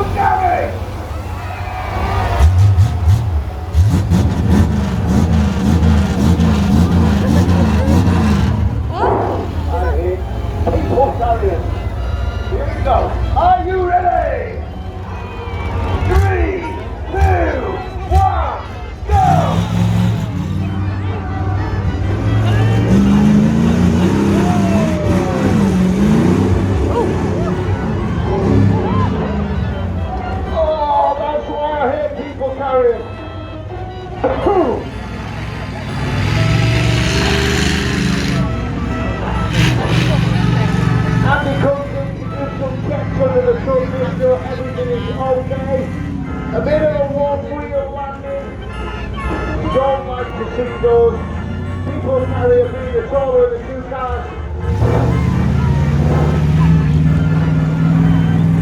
tsunami! People carriers. Here we go. Are you ready? 3, 2, 1, go! Oh, that's why I hate people carriers. And because you do some checks under the sun, make sure everything is okay. A bit of a warm wheel landing. You don't like to see those people carrier being the taller of the two cars.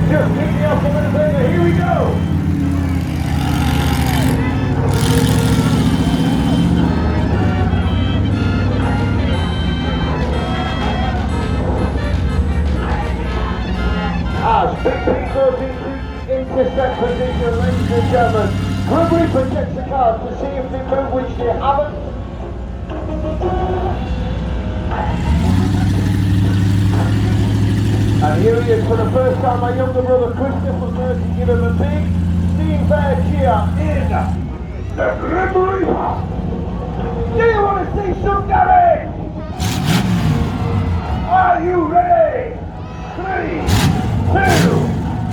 Just pick me up a little bit, and here we go. As Big P goes into intercept position, ladies and gentlemen, Grim Reaper checks the cars to see if they move, which they haven't. And here he is for the first time, my younger brother Christopher Murphy, give him a big Steve Bear cheer in the Grim Reaper. Do you want to see some damage? Are you ready? 3, 2,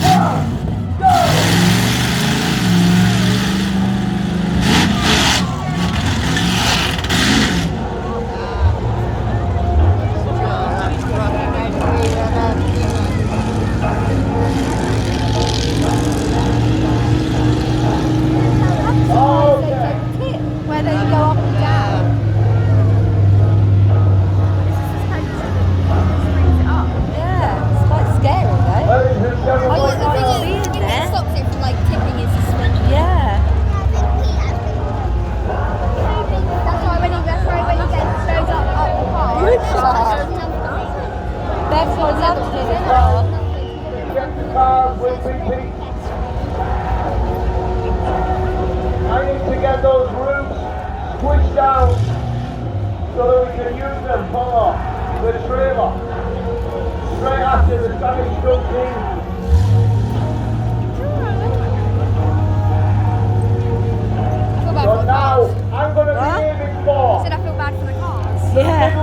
1, go! Where they go up and down. Yeah, it's quite scary though. Ladies and gentlemen, Oh, yeah, the thing is, It stops it from like tipping his suspension. Yeah. That's why when he gets throws up the car. That's what's up to the check the cars with BP. I need to get those roofs squished down so that we can use them for the trailer straight after the Spanish comes in. So now I'm going to be aiming for Said I feel bad for the cars. Yeah.